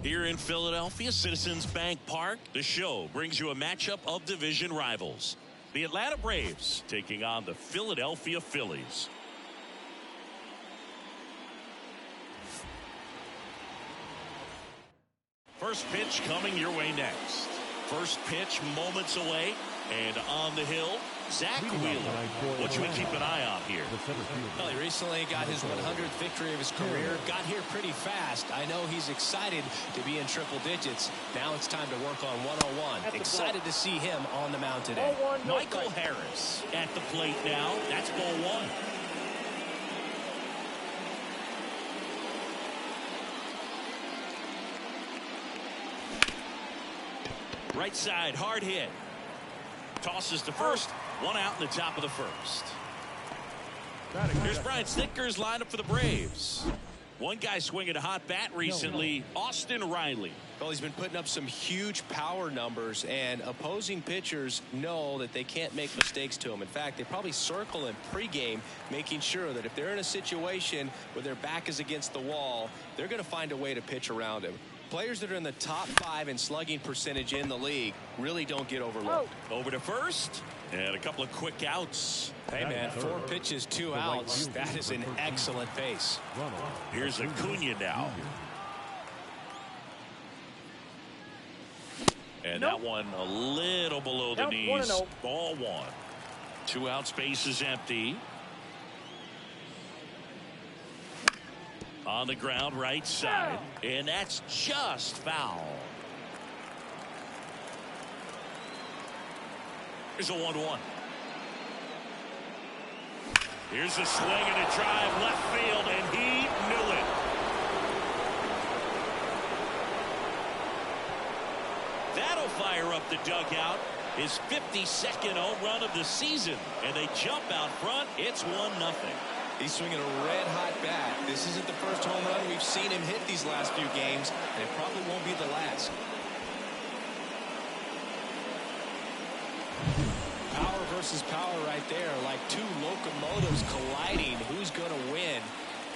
Here in Philadelphia, Citizens Bank Park, the show brings you a matchup of division rivals. The Atlanta Braves taking on the Philadelphia Phillies. First pitch coming your way next. First pitch moments away, and on the hill, Zach Wheeler. What should we keep an eye on here? Well, he recently got his 100th victory of his career. Got here pretty fast. I know he's excited to be in triple digits. Now it's time to work on 101. Excited to see him on the mound today. Michael Harris at the plate now. That's ball one. Right side, hard hit. Tosses to first. One out in the top of the first. Here's Brian Snitker's lineup for the Braves. One guy swinging a hot bat recently, Austin Riley. Well, he's been putting up some huge power numbers, and opposing pitchers know that they can't make mistakes to him. In fact, they probably circle him pregame, making sure that if they're in a situation where their back is against the wall, they're going to find a way to pitch around him. Players that are in the top 5 in slugging percentage in the league really don't get overlooked. Over to first, and a couple of quick outs. Hey, man, 4 pitches, 2 outs. That is an excellent pace. Here's Acuna now. And that one a little below the knees. Ball one. 2 out, space is empty. On the ground, right side, and that's just foul. Here's a 1-1. Here's a swing and a drive left field, and he knew it. That'll fire up the dugout. His 52nd home run of the season, and they jump out front. It's 1-0. He's swinging a red-hot bat. This isn't the first home run we've seen him hit these last few games, and it probably won't be the last. Power versus power right there, like 2 locomotives colliding. Who's going to win?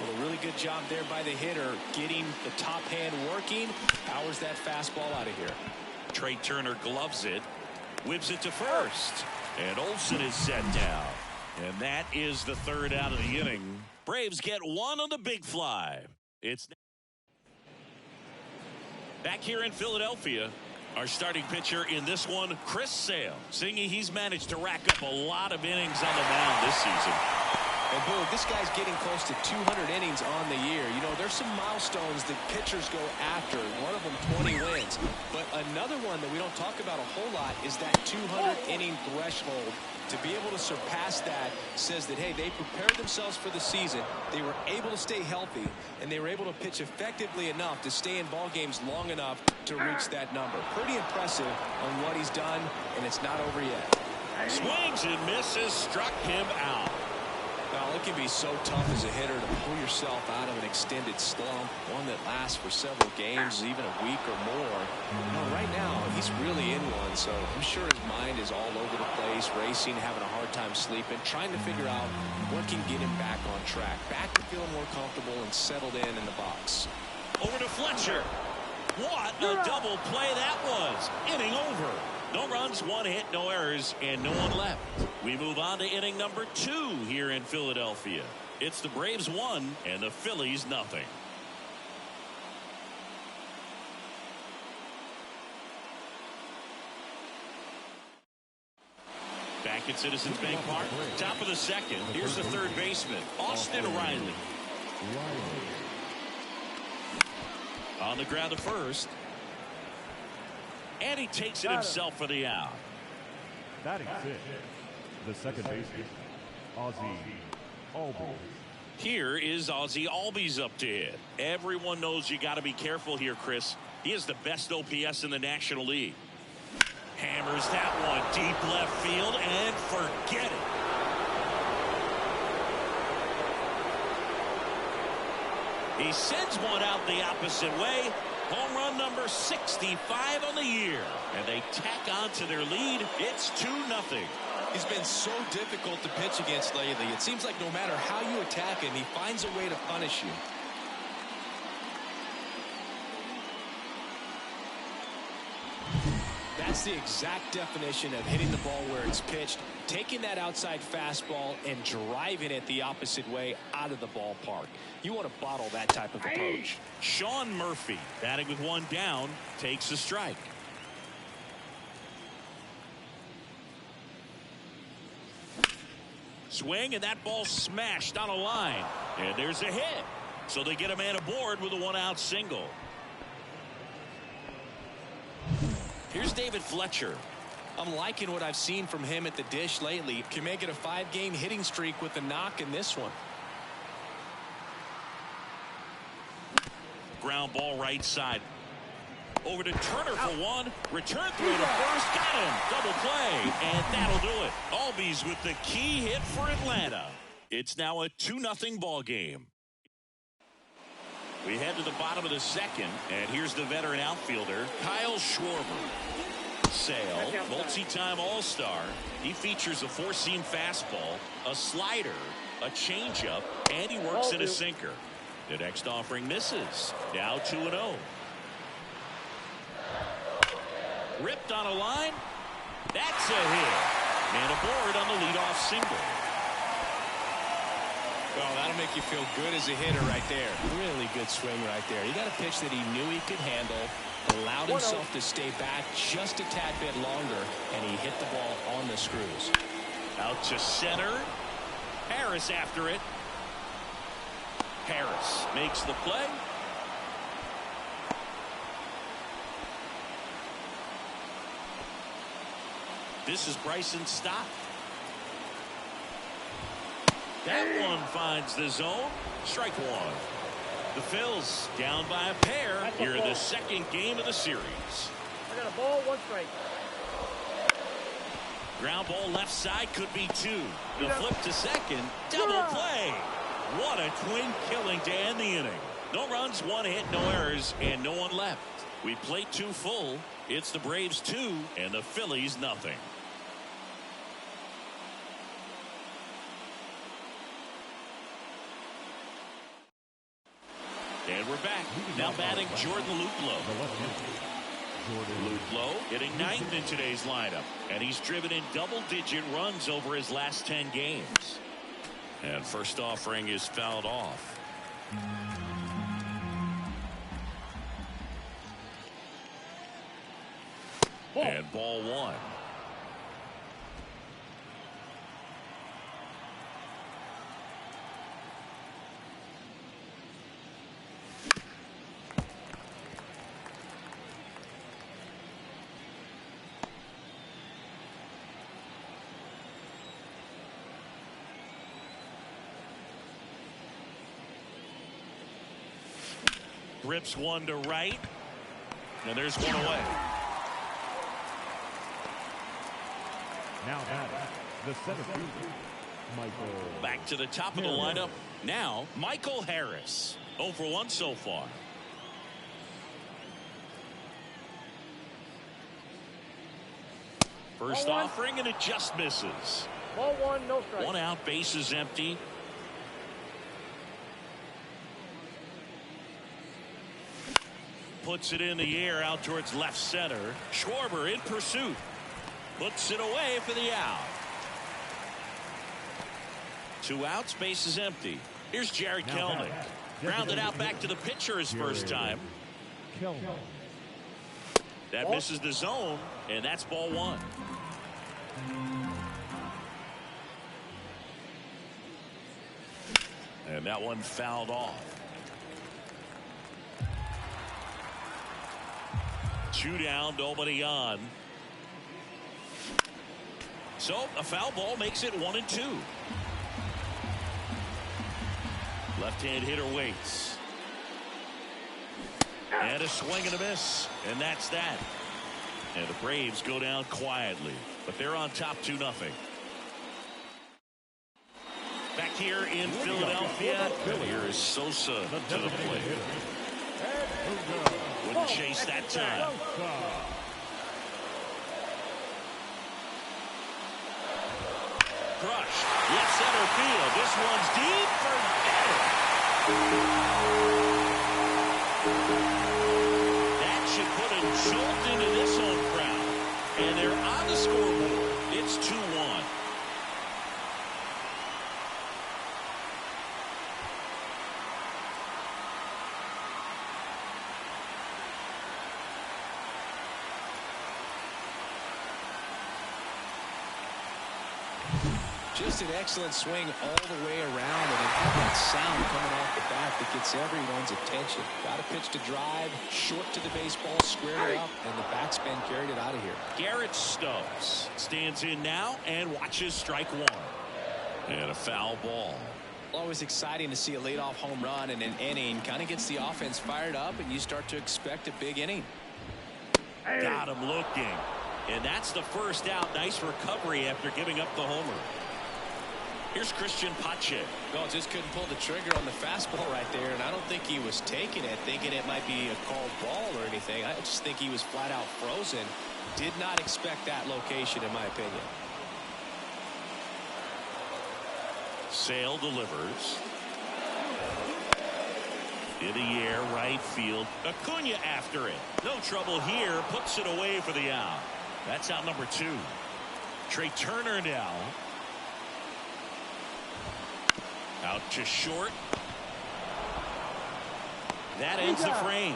Well, a really good job there by the hitter, getting the top hand working. Powers that fastball out of here. Trey Turner gloves it, whips it to first, and Olsen is set down. And that is the 3rd out of the inning. Braves get 1 on the big fly. It's back here in Philadelphia. Our starting pitcher in this one, Chris Sale. Singy, he's managed to rack up a lot of innings on the mound this season. And boy, this guy's getting close to 200 innings on the year. You know, there's some milestones that pitchers go after. One of them 20 wins. But another one that we don't talk about a whole lot is that 200 inning threshold. To be able to surpass that says that, hey, they prepared themselves for the season. They were able to stay healthy, and they were able to pitch effectively enough to stay in ball games long enough to reach that number. Pretty impressive on what he's done, and it's not over yet. Swings and misses, struck him out. Well, it can be so tough as a hitter to pull yourself out of an extended slump, one that lasts for several games, even a week or more. You know, right now, he's really in one, so I'm sure his mind is all over the place, racing, having a hard time sleeping, trying to figure out what can get him back on track, back to feeling more comfortable and settled in the box. Over to Fletcher. What a double play that was. Inning over. No runs, 1 hit, no errors, and no one left. We move on to inning number 2 here in Philadelphia. It's the Braves 1 and the Phillies 0. Back at Citizens Bank Park, top of the 2nd. Here's the 3rd baseman, Austin Riley. On the ground to first. And he takes it himself for the out. Batting 6, the 2nd baseman, Ozzie Albies. Here is Ozzie Albies up to hit. Everyone knows you got to be careful here, Chris. He is the best OPS in the National League. Hammers that one deep left field and forget it. He sends one out the opposite way. Home run number 65 on the year. And they tack on to their lead. It's 2-0. He's been so difficult to pitch against lately. It seems like no matter how you attack him, he finds a way to punish you. That's the exact definition of hitting the ball where it's pitched, taking that outside fastball and driving it the opposite way out of the ballpark. You want to bottle that type of approach. Sean Murphy, batting with one down, takes a strike. Swing, and that ball smashed on a line. And there's a hit. So they get a man aboard with a one-out single. Here's David Fletcher. I'm liking what I've seen from him at the dish lately. Can make it a 5-game hitting streak with the knock in this one. Ground ball right side. Over to Turner for one. Return through to first. Got him. Double play. And that'll do it. Albies with the key hit for Atlanta. It's now a 2-0 ball game. We head to the bottom of the second. And here's the veteran outfielder, Kyle Schwarber. Sale, multi-time All-Star. He features a four-seam fastball, a slider, a changeup, and he works in a sinker. The next offering misses. Now 2-0. Ripped on a line. That's a hit. And aboard on the leadoff single. Well, that'll make you feel good as a hitter right there. Really good swing right there. He got a pitch that he knew he could handle, allowed himself to stay back just a tad bit longer, and he hit the ball on the screws. Out to center. Harris after it. Harris makes the play. This is Bryson Stott. That one finds the zone. Strike one. The Phillies down by a pair here in the second game of the series. I got a ball, one strike. Ground ball left side, could be two. The flip to second. Double play. What a twin killing to end the inning. No runs, one hit, no errors, and no one left. We played two full. It's the Braves 2 and the Phillies nothing. And we're back. Now batting Jordan Luplow. Luplow hitting ninth in today's lineup. And he's driven in double-digit runs over his last 10 games. And first offering is fouled off. And ball one. Rips one to right. And there's one away. Now batting, the center fielder, Michael. Back to the top of the lineup. Now, Michael Harris. 0 for 1 so far. First offering, and it just misses. Ball one, no strike. One out, base is empty. Puts it in the air out towards left center. Schwarber in pursuit. Puts it away for the out. 2 outs, base is empty. Here's Jared Kelnick. Grounded out back to the pitcher his first time. That misses the zone, and that's ball one. And that one fouled off. 2 down, nobody on. So a foul ball makes it 1-2. Left-hand hitter waits. And a swing and a miss. And that's that. And the Braves go down quietly. But they're on top 2-0. Back here in Philadelphia. And here is Sosa to the plate. Wouldn't chase that time. Crushed. Left center field. This one's deep. Forget it. That should put a jolt into this home crowd. And they're on the scoreboard. It's 2-1. Just an excellent swing all the way around, and it had that sound coming off the bat that gets everyone's attention. Got a pitch to drive, short to the baseball, squared it up, and the backspin carried it out of here. Garrett Stubbs stands in now and watches strike one. And a foul ball. Always exciting to see a leadoff home run in an inning. Kind of gets the offense fired up, and you start to expect a big inning. Got him looking. And that's the first out. Nice recovery after giving up the homer. Here's Christian Pache. Well, just couldn't pull the trigger on the fastball right there, and I don't think he was taking it, thinking it might be a called ball or anything. I just think he was flat out frozen. Did not expect that location, in my opinion. Sale delivers. In the air, right field. Acuna after it. No trouble here. Puts it away for the out. That's out number 2. Trey Turner now. Out to short. That ends the frame.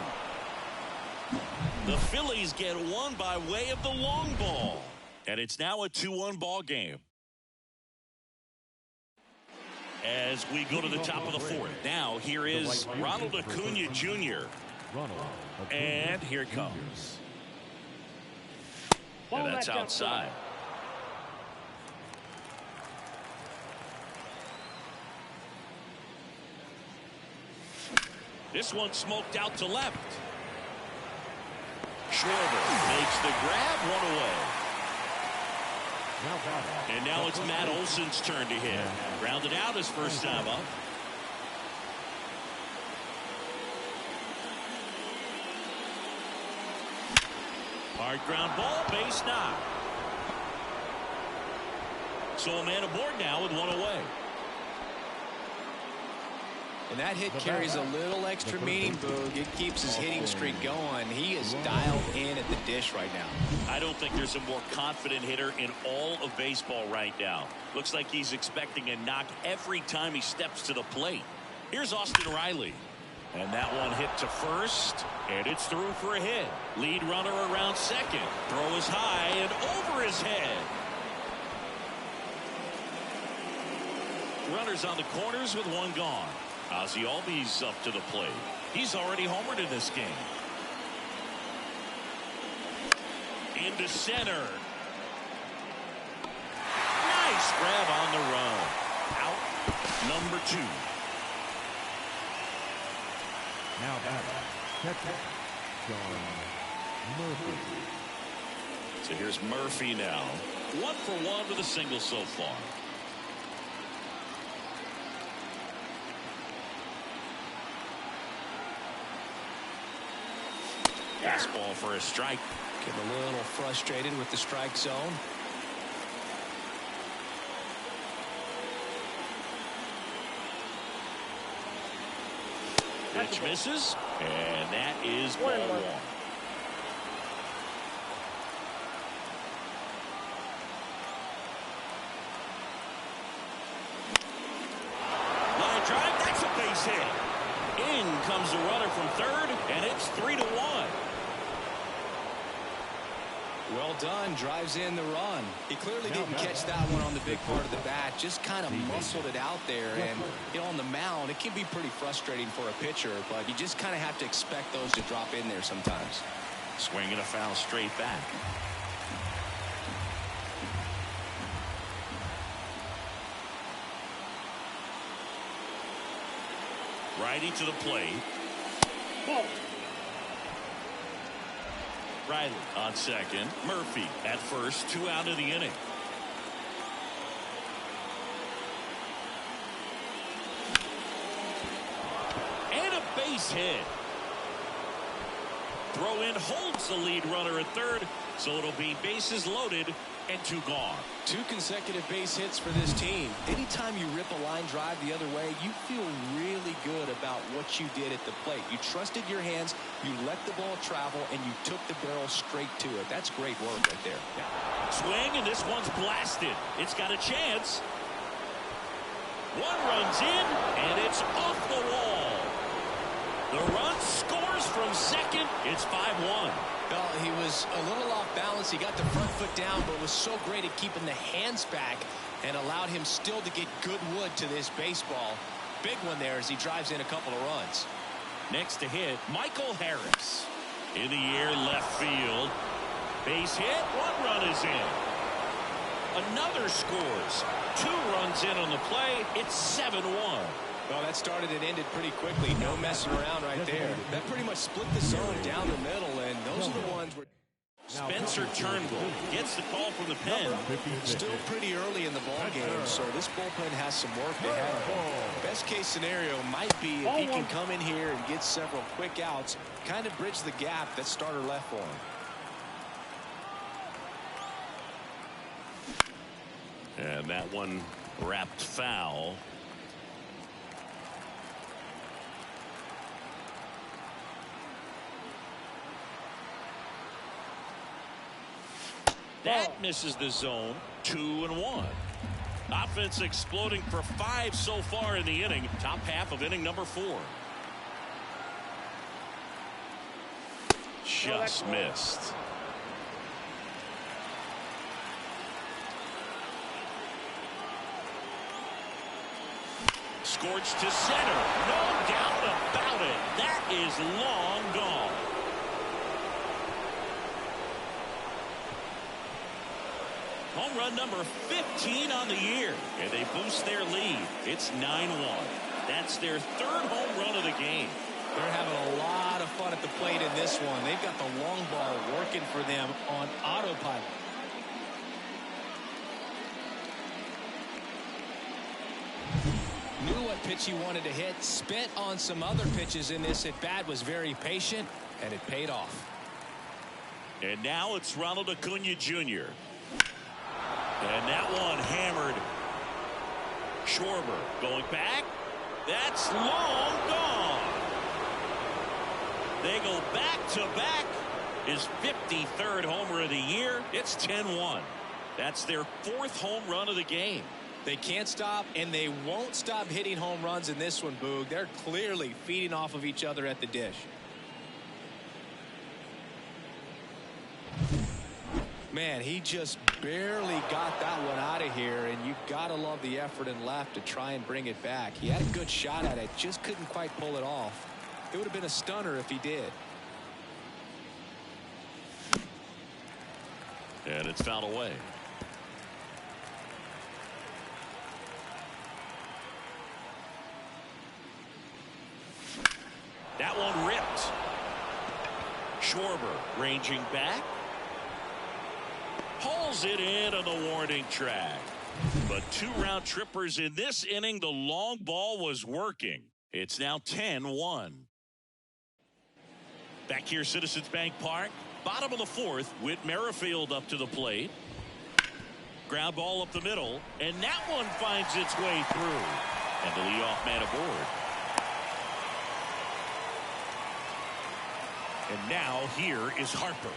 The Phillies get one by way of the long ball. And it's now a 2-1 ball game. As we go to the top of the 4th. Now here is Ronald Acuna Jr. And here it comes. And that's outside. This one smoked out to left. Schwarber makes the grab, one away. And now it's Matt Olson's turn to hit. Grounded out his first time up. Hard ground ball, base knock. So a man aboard now with one away. And that hit carries a little extra meaning, Boog. It keeps his hitting streak going. He is dialed in at the dish right now. I don't think there's a more confident hitter in all of baseball right now. Looks like he's expecting a knock every time he steps to the plate. Here's Austin Riley. And that one hit to first, and it's through for a hit. Lead runner around second. Throw is high and over his head. Runners on the corners with one gone. Ozzie Albies up to the plate. He's already homered in this game. Into center. Nice grab on the run. Out number 2. Now catcher John Murphy. So here's Murphy now. 1 for 1 with a single so far. Fastball for a strike. Getting a little frustrated with the strike zone. Pitch misses, and that is ball 1. Line drive, that's a base hit. In comes the runner from third, and it's 3-1. Well done, drives in the run. He clearly didn't catch that one on the big part of the bat, just kind of muscled it out there. And you know, on the mound, it can be pretty frustrating for a pitcher, but you just kind of have to expect those to drop in there sometimes. Swinging a foul straight back. Righty to the plate. Ball. Riley on second. Murphy at first. 2 out of the inning. And a base hit. Throw in holds the lead runner at third. So it'll be bases loaded and 2 gone. 2 consecutive base hits for this team. Anytime you rip a line drive the other way, you feel really good about what you did at the plate. You trusted your hands, you let the ball travel, and you took the barrel straight to it. That's great work right there. Swing, and this one's blasted. It's got a chance. 1 runs in, and it's off the wall. The run scores from second. It's 5-1. Well, he was a little off balance. He got the front foot down, but was so great at keeping the hands back and allowed him still to get good wood to this baseball. Big one there as he drives in a couple of runs. Next to hit, Michael Harris. In the air, left field. Base hit. 1 run is in. Another scores. 2 runs in on the play. It's 7-1. Well, that started and ended pretty quickly. No messing around right there. That pretty much split the zone down the middle, and those are the ones where Spencer Turnbull gets the call from the pen. Still pretty early in the ball game, so this bullpen has some work ahead of him. Best case scenario might be if he can come in here and get several quick outs, kind of bridge the gap that starter left for him. And that one wrapped foul. That misses the zone. 2-1. Offense exploding for 5 so far in the inning. Top half of inning number 4. Just missed. Scorched to center. No doubt about it. That is long gone. Home run number 15 on the year, and they boost their lead. It's 9-1. That's their 3rd home run of the game. They're having a lot of fun at the plate in this one. They've got the long ball working for them on autopilot. Knew what pitch he wanted to hit. Spent on some other pitches in this at bat. Was very patient, and it paid off. And now it's Ronald Acuna Jr. And that one hammered. Schwarber going back. That's long gone. They go back-to-back. His 53rd homer of the year. It's 10-1. That's their 4th home run of the game. They can't stop, and they won't stop hitting home runs in this one, Boog. They're clearly feeding off of each other at the dish. Man, he just barely got that one out of here, and you've got to love the effort in left to try and bring it back. He had a good shot at it, just couldn't quite pull it off. It would have been a stunner if he did. And it's fouled away. That one ripped. Schwarber ranging back. Pulls it in on the warning track. But 2 round trippers in this inning. The long ball was working. It's now 10-1. Back here, Citizens Bank Park. Bottom of the 4th, Whit Merrifield up to the plate. Ground ball up the middle. And that one finds its way through. And the leadoff man aboard. And now here is Harper.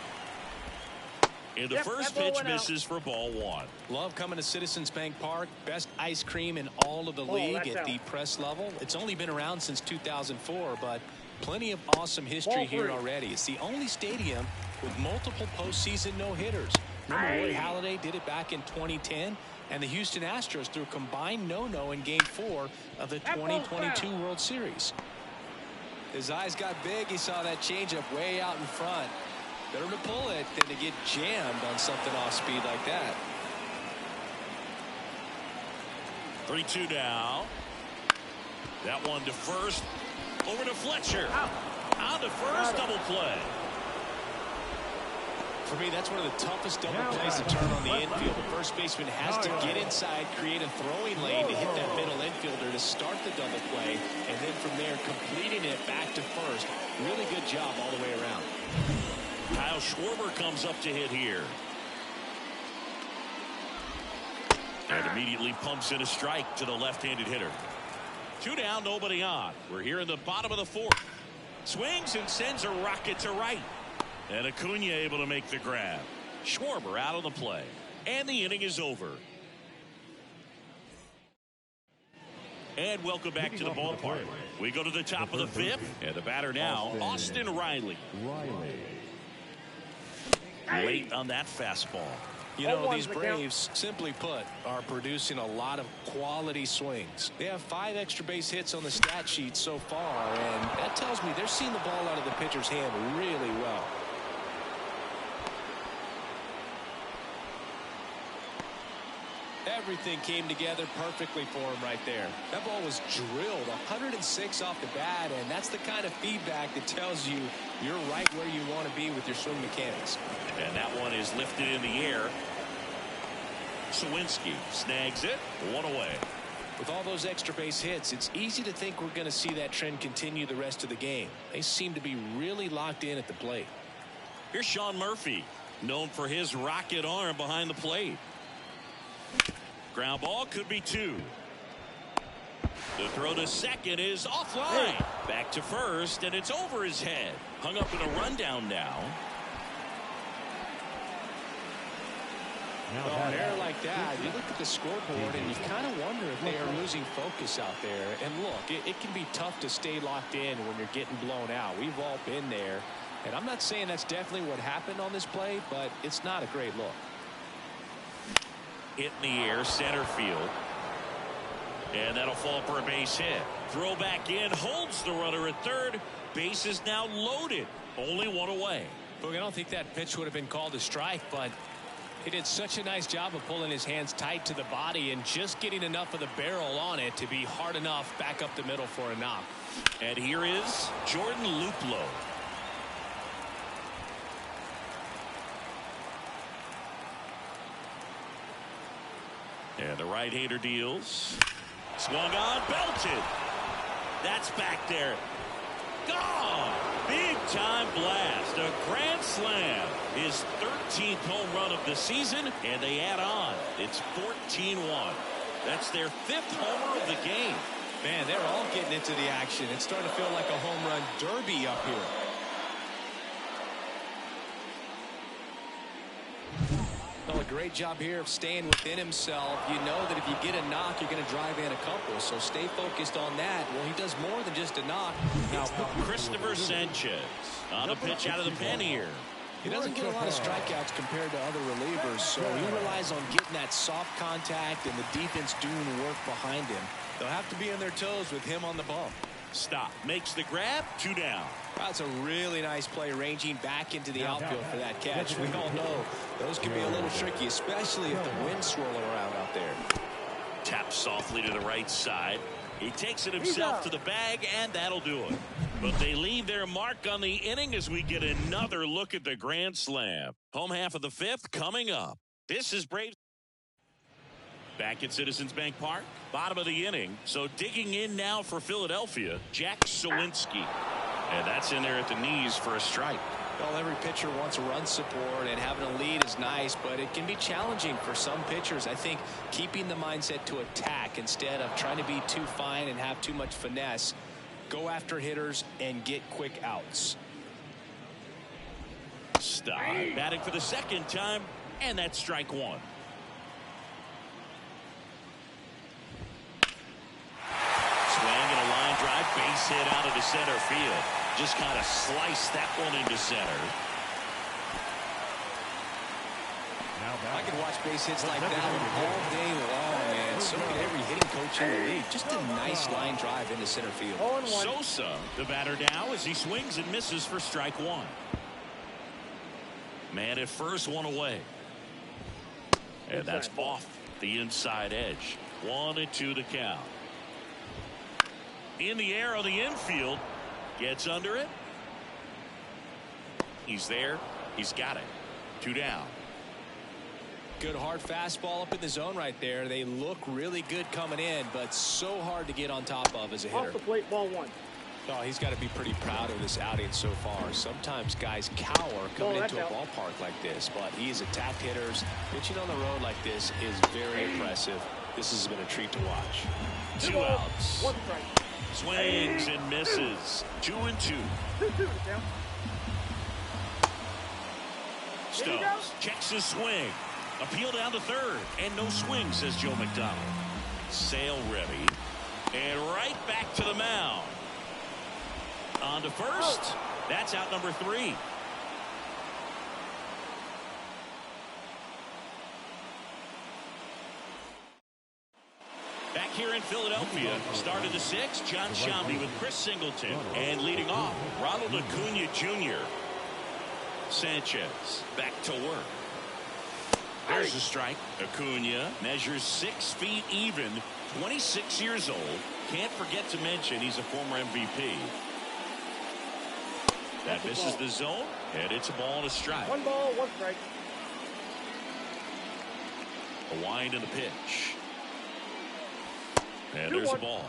And the first pitch misses for ball 1. Love coming to Citizens Bank Park. Best ice cream in all of the league at the press level. It's only been around since 2004, but plenty of awesome history here already. It's the only stadium with multiple postseason no-hitters. Remember Roy Halladay did it back in 2010, and the Houston Astros threw a combined no-no in Game 4 of the 2022 World Series. His eyes got big. He saw that changeup way out in front. Better to pull it than to get jammed on something off speed like that. 3-2 now. That one to first. Over to Fletcher. On to first. Double play. For me, that's one of the toughest double plays to turn on the infield. The first baseman has to get inside, create a throwing lane to hit that middle infielder to start the double play, and then from there completing it back to first. Really good job all the way around. Kyle Schwarber comes up to hit here. And immediately pumps in a strike to the left-handed hitter. 2 down, nobody on. We're here in the bottom of the 4th. Swings and sends a rocket to right. And Acuna able to make the grab. Schwarber out on the play. And the inning is over. And welcome back to the ballpark. We go to the top of the 5th. And the batter now, Austin Riley. Late on that fastball. You know, these Braves, simply put, are producing a lot of quality swings. They have 5 extra base hits on the stat sheet so far, and that tells me they're seeing the ball out of the pitcher's hand really well. Everything came together perfectly for him right there. That ball was drilled 106 off the bat, and that's the kind of feedback that tells you you're right where you want to be with your swing mechanics. And that one is lifted in the air. Sawinski snags it, 1 away. With all those extra base hits, it's easy to think we're going to see that trend continue the rest of the game. They seem to be really locked in at the plate. Here's Sean Murphy, known for his rocket arm behind the plate. Ground ball, could be 2. The throw to second is offline. Back to first, and it's over his head. Hung up in a rundown now. Well, an error like that, you look at the scoreboard and you kind of wonder if they are losing focus out there. And look, it can be tough to stay locked in when you're getting blown out. We've all been there. And I'm not saying that's definitely what happened on this play, but it's not a great look. Hit in the air, center field. And that'll fall for a base hit. Throw back in, holds the runner at third. Base is now loaded. Only 1 away. Look, I don't think that pitch would have been called a strike, but he did such a nice job of pulling his hands tight to the body and just getting enough of the barrel on it to be hard enough back up the middle for a knock. And here is Jordan Luplow. And the right-hander deals. Swung on, belted. That's back there. Gone. Big-time blast. A grand slam. His 13th home run of the season, and they add on. It's 14-1. That's their 5th homer of the game. Man, they're all getting into the action. It's starting to feel like a home run derby up here. Well, a great job here of staying within himself. You know that if you get a knock, you're going to drive in a couple. So stay focused on that. Well, he does more than just a knock. Now, Christopher Sanchez on a pitch out of the pen here. He doesn't get a lot of strikeouts compared to other relievers, so he relies on getting that soft contact and the defense doing work behind him. They'll have to be on their toes with him on the bump. Stop. Makes the grab. 2 down. That's a really nice play, ranging back into the outfield for that catch. We all know those can be a little tricky, especially if the wind's swirling around out there. Taps softly to the right side. He takes it himself to the bag, and that'll do it. But they leave their mark on the inning as we get another look at the grand slam. Home half of the 5th coming up. This is Braves. Back at Citizens Bank Park, bottom of the inning. So digging in now for Philadelphia, Jack Sawinski. And that's in there at the knees for a strike. Well, every pitcher wants run support, and having a lead is nice, but it can be challenging for some pitchers. I think keeping the mindset to attack instead of trying to be too fine and have too much finesse. Go after hitters and get quick outs. Stop. Batting for the 2nd time, and that's strike 1. Swing and a line drive, base hit out of the center field. Just kind of sliced that one into center. I could watch base hits like that one all day long, man. So can every hitting coach in the league. Just a nice line drive into center field. Sosa, the batter now, as he swings and misses for strike 1. Man at first, 1 away. And that's off the inside edge. 1-2 the count. In the air on the infield. Gets under it. He's there. He's got it. 2 down. Good hard fastball up in the zone right there. They look really good coming in, but so hard to get on top of as a hitter. Off the plate, ball 1. Oh, he's got to be pretty proud of this outing so far. Sometimes guys cower coming into a ballpark like this, but he has attacked hitters. Pitching on the road like this is very impressive. This has been a treat to watch. 2 outs. 1 strike. Swings and misses. 2-2. 2-2, Sam. Stones checks his swing. Appeal down to third. And no swing, says Joe McDonald. Sale ready. And right back to the mound. On to first. That's out number 3. Back here in Philadelphia, started the 6th, John Shambi with Chris Singleton. And leading off, Ronald Acuna Jr. Sanchez back to work. There's a strike. Acuna measures 6 feet even, 26 years old. Can't forget to mention he's a former MVP. That misses the zone, and it's a ball and a strike. 1 ball, 1 strike. A wind and a pitch. And there's a ball.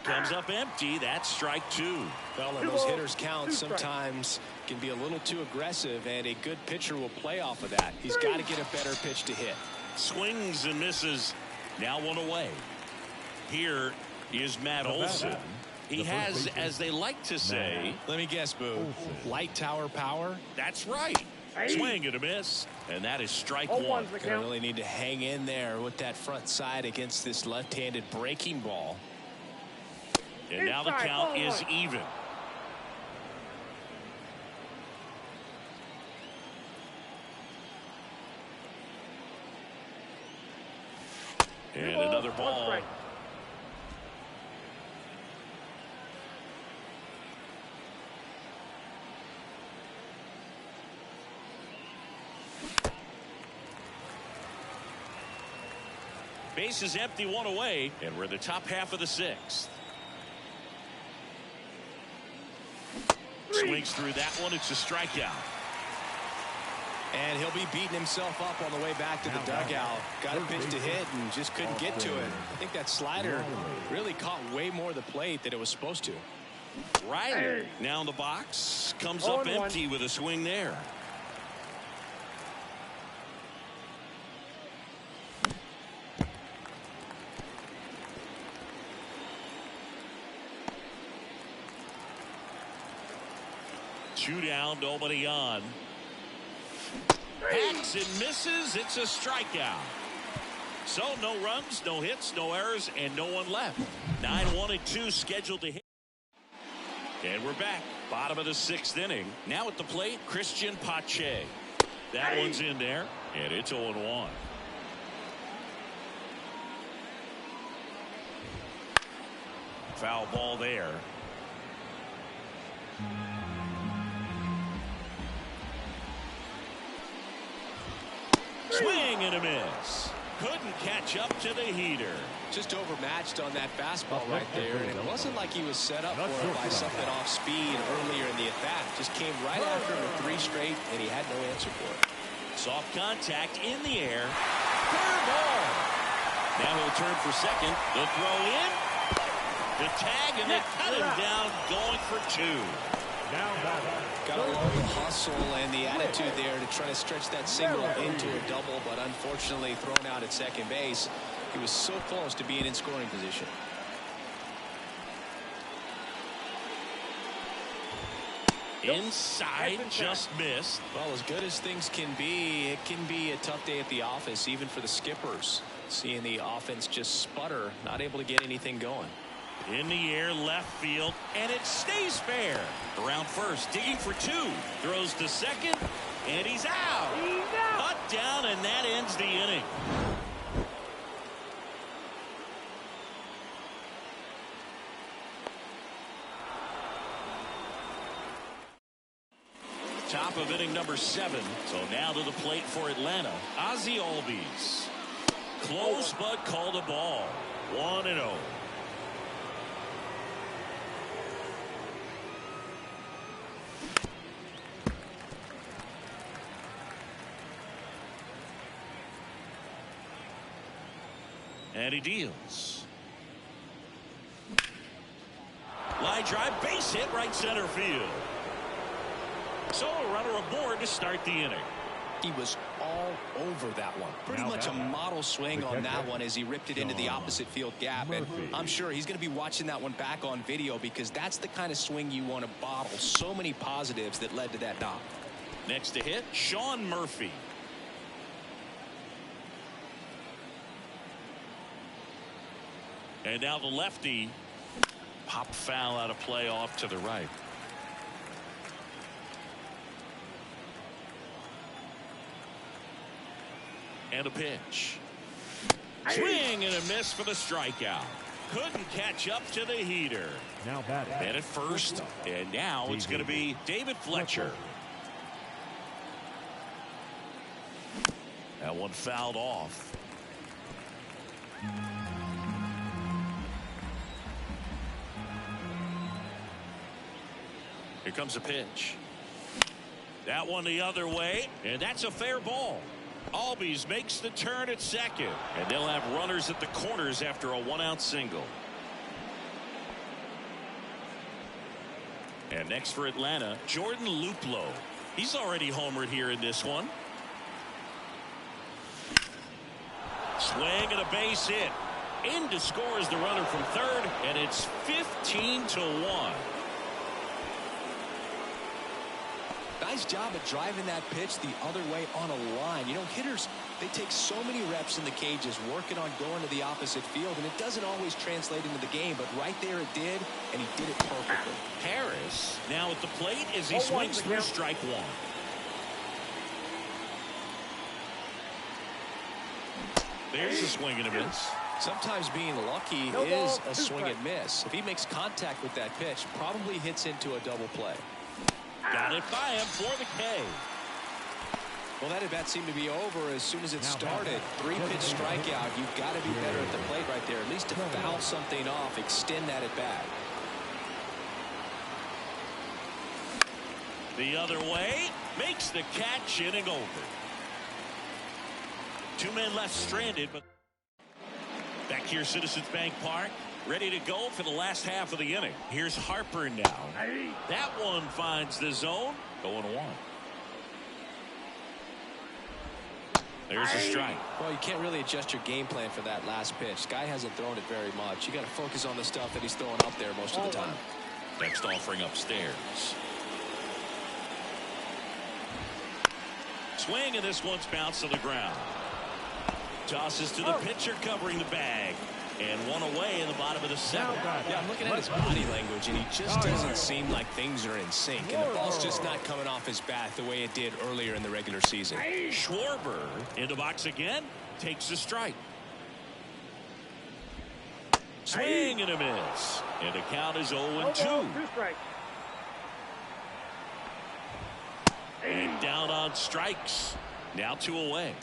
Comes up empty. That's strike 2. Well, and those hitters count sometimes can be a little too aggressive, and a good pitcher will play off of that. He's got to get a better pitch to hit. Swings and misses. Now 1 away. Here is Matt Olson. He has, as they like to say, let me guess, Boo, light tower power. That's right. Swing and a miss, and that is strike 1. Gonna really need to hang in there with that front side against this left-handed breaking ball. And now the count is even. And another ball. Base is empty, 1 away, and we're in the top half of the 6th. Swings through that one. It's a strikeout. And he'll be beating himself up on the way back to the dugout. Got a pitch to hit and just couldn't get to it. I think that slider really caught way more of the plate than it was supposed to. Riley now in the box. Comes up empty with a swing there. Two down, nobody on. Hacks and misses. It's a strikeout. So no runs, no hits, no errors, and no one left. 9-1-2 scheduled to hit. And we're back. Bottom of the 6th inning. Now at the plate, Christian Pache. That one's in there, and it's 0-1. Foul ball there. Swing and a miss. Couldn't catch up to the heater. Just overmatched on that fastball right there, and it wasn't like he was set up for it by something off speed earlier in the at-bat. Just came right after him with 3 straight, and he had no answer for it. Soft contact in the air. Fair ball. Now he'll turn for second. The throw in. The tag, and they cut him down, going for 2. Got to love the hustle and the attitude there to try to stretch that single into a double, but unfortunately thrown out at second base. He was so close to being in scoring position. Inside, just missed. Well, as good as things can be, it can be a tough day at the office, even for the skippers. Seeing the offense just sputter, not able to get anything going. In the air, left field, and it stays fair. Around first, digging for 2. Throws to second, and he's out. Cut down, and that ends the inning. Top of inning number 7. So now to the plate for Atlanta, Ozzie Albies. Close, but called a ball. 1-0. And he deals. Line drive, base hit, right center field. So a runner aboard to start the inning. He was all over that one. Pretty much a model swing on that one as he ripped it into the opposite field gap. And I'm sure he's going to be watching that one back on video because that's the kind of swing you want to bottle. So many positives that led to that knock. Next to hit, Sean Murphy. And now the lefty. Pop foul out of play off to the right. And a pitch. Swing and a miss for the strikeout. Couldn't catch up to the heater. Now batting. And at first, and now it's going to be David Fletcher. That one fouled off. Here comes a pitch. That one the other way, and that's a fair ball. Albies makes the turn at second, and they'll have runners at the corners after a one-out single. And next for Atlanta, Jordan Luplow. He's already homered here in this one. Swing and a base hit. In to score is the runner from third, and it's 15-1. Nice job at driving that pitch the other way on a line. You know, hitters, they take so many reps in the cages working on going to the opposite field, and it doesn't always translate into the game, but right there it did, and he did it perfectly. Harris now at the plate as he swings through strike one. There's a swing and a miss. Sometimes being lucky is a swing and miss. If he makes contact with that pitch, probably hits into a double play. Got it by him for the K. Well, that at bat seemed to be over as soon as it started. 3-pitch strikeout. You've got to be better at the plate right there, at least to foul something off, extend that at bat. The other way, makes the catch, inning over. 2 men left stranded, but back here, Citizens Bank Park. Ready to go for the last half of the inning. Here's Harper now. That one finds the zone. 0-1. There's a strike. Well, you can't really adjust your game plan for that last pitch. Guy hasn't thrown it very much. You got to focus on the stuff that he's throwing up there most of the time. Next offering upstairs. Swing, and this one's bounced to the ground. Tosses to the pitcher covering the bag. And one away in the bottom of the seventh. Yeah, I'm looking at his body language, and he just doesn't seem like things are in sync. And the ball's just not coming off his bat the way it did earlier in the regular season. Schwarber in the box again. Takes the strike. Swing and a miss. And the count is 0-2. And down on strikes. Now 2 away.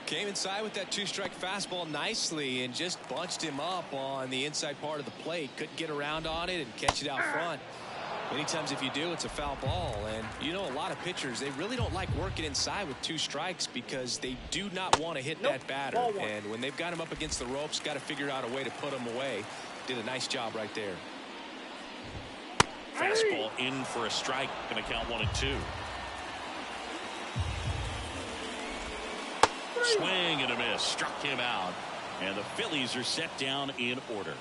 Came inside with that 2-strike fastball nicely and just bunched him up on the inside part of the plate. Couldn't get around on it and catch it out front. Many times if you do, it's a foul ball. And you know, a lot of pitchers, they really don't like working inside with 2 strikes because they do not want to hit that batter. And when they've got him up against the ropes, got to figure out a way to put him away. Did a nice job right there. Fastball in for a strike. Going to count 1-2. Swing and a miss. Struck him out. And the Phillies are set down in order.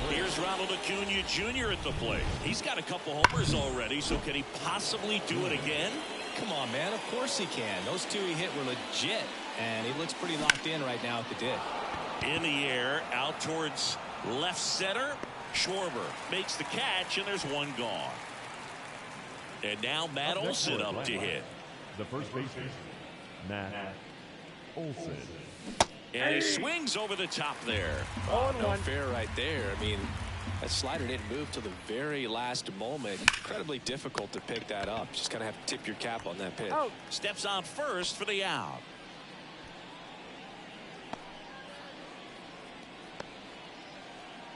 Here's Ronald Acuna Jr. at the plate. He's got a couple homers already, so can he possibly do it again? Come on, man. Of course he can. Those 2 he hit were legit, and he looks pretty locked in right now at the dip. In the air, out towards left center. Schwarber makes the catch, and there's one gone. And now Matt Olson up to hit. The first baseman, Matt Olson. And he swings over the top there. No fair right there. I mean, that slider didn't move till the very last moment. Incredibly difficult to pick that up. Just kind of have to tip your cap on that pitch. Steps on first for the out.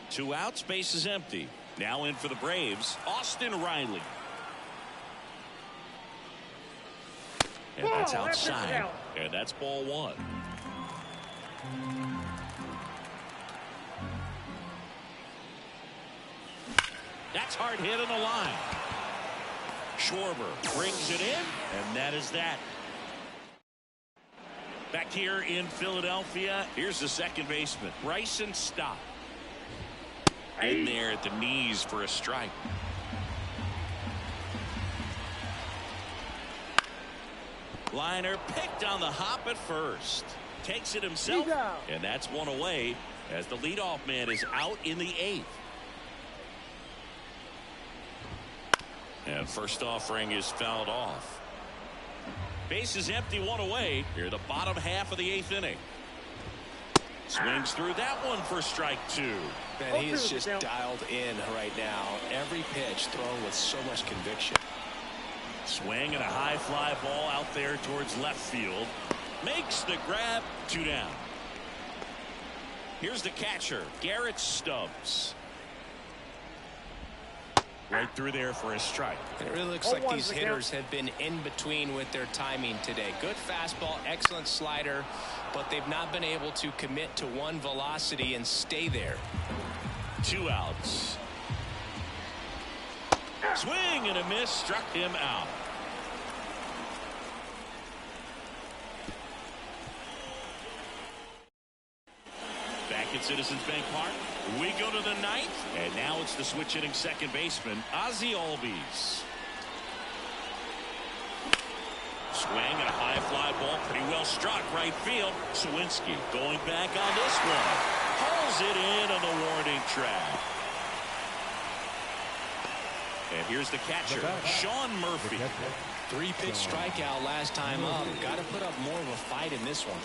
Two outs, base is empty. Now in for the Braves, Austin Riley. And that's Ball, that pitch is outside. out. And that's ball one. That's hard hit on the line. Schwarber brings it in, and that is that. Back here in Philadelphia, here's the second baseman, Bryson Stott. In there at the knees for a strike. Liner picked on the hop at first. Takes it himself, and that's one away as the leadoff man is out in the eighth. And first offering is fouled off. Base is empty, one away. Here the bottom half of the eighth inning. Swings through that one for strike two. Man, he is just dialed in right now. Every pitch thrown with so much conviction. Swing and a high fly ball out there towards left field. Makes the grab, 2 down. Here's the catcher, Garrett Stubbs. Right through there for a strike. It really looks like these hitters have been in between with their timing today. Good fastball, excellent slider, but they've not been able to commit to one velocity and stay there. 2 outs. Swing and a miss, struck him out. Back at Citizens Bank Park, we go to the ninth, and now it's the switch hitting second baseman, Ozzie Albies. Swing and a high fly ball, pretty well struck right field. Sawinski going back on this one. Hauls it in on the warning track. And here's the catcher, Sean Murphy. 3-pitch strikeout last time up. Got to put up more of a fight in this one.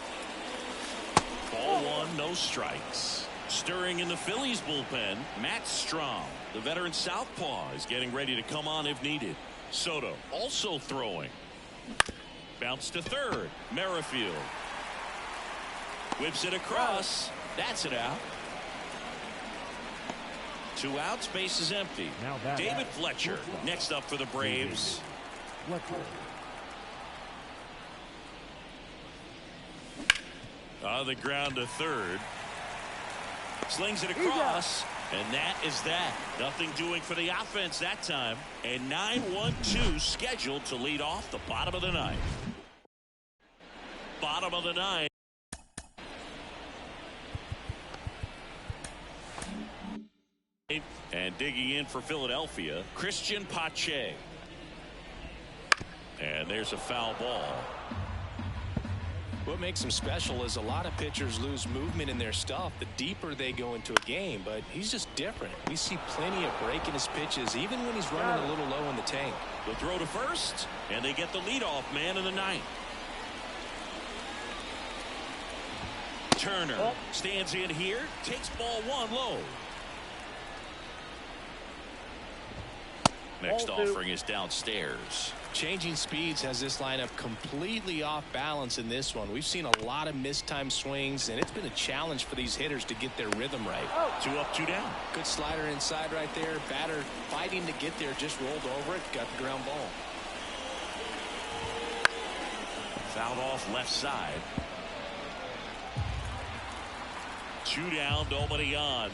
Ball one, no strikes. Stirring in the Phillies bullpen, Matt Strom, the veteran southpaw, is getting ready to come on if needed. Soto also throwing. Bounce to third. Merrifield whips it across. That's it out. 2 outs, base is empty. David Fletcher next up for the Braves. On the ground to third. Slings it across, and that is that. Nothing doing for the offense that time. And 9-1-2 scheduled to lead off the bottom of the ninth. Bottom of the ninth. And digging in for Philadelphia, Christian Pache. And there's a foul ball. What makes him special is a lot of pitchers lose movement in their stuff the deeper they go into a game, but he's just different. We see plenty of break in his pitches, even when he's running a little low in the tank. The throw to first, and they get the leadoff man in the ninth. Turner stands in here, takes ball one low. Next offering is downstairs. Changing speeds has this lineup completely off balance in this one. We've seen a lot of mistimed swings, and it's been a challenge for these hitters to get their rhythm right. 2 up, 2 down. Good slider inside right there. Batter fighting to get there, just rolled over it, got the ground ball. Fouled off left side. 2 down, nobody on.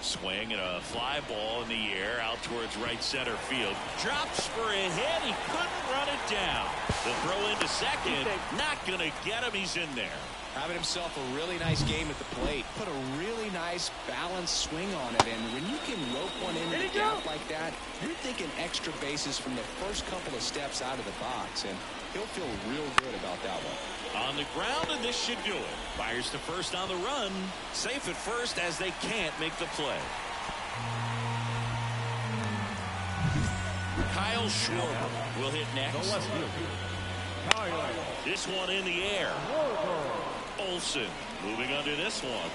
Swing and a fly ball in the air out towards right center field. Drops for a hit. He couldn't run it down. The throw into second. Not going to get him. He's in there. Having himself a really nice game at the plate. Put a really nice balanced swing on it. And when you can rope one into the gap like that, you're thinking extra bases from the first couple of steps out of the box. And he'll feel real good about that one. On the ground, and this should do it. Fires to first on the run. Safe at first as they can't make the play. Kyle Schwarber will hit next. This one in the air. Olsen moving under this one.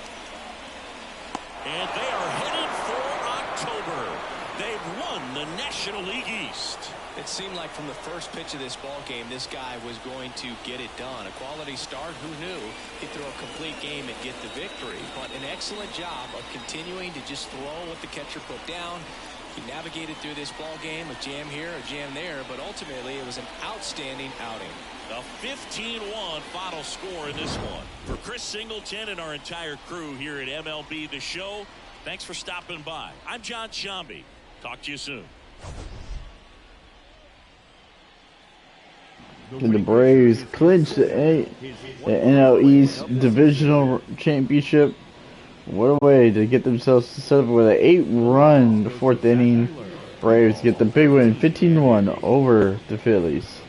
And they are headed for October. They've won the National League East. It seemed like from the first pitch of this ball game, this guy was going to get it done. A quality start, who knew? He'd throw a complete game and get the victory. But an excellent job of continuing to just throw what the catcher put down. He navigated through this ball game, a jam here, a jam there, but ultimately it was an outstanding outing. A 15-1 final score in this one. For Chris Singleton and our entire crew here at MLB The Show, thanks for stopping by. I'm John Shambi. Talk to you soon. And the Braves clinched the NL East Divisional Championship. What a way to get themselves set up with an 8-run fourth inning. Braves get the big win, 15-1 over the Phillies.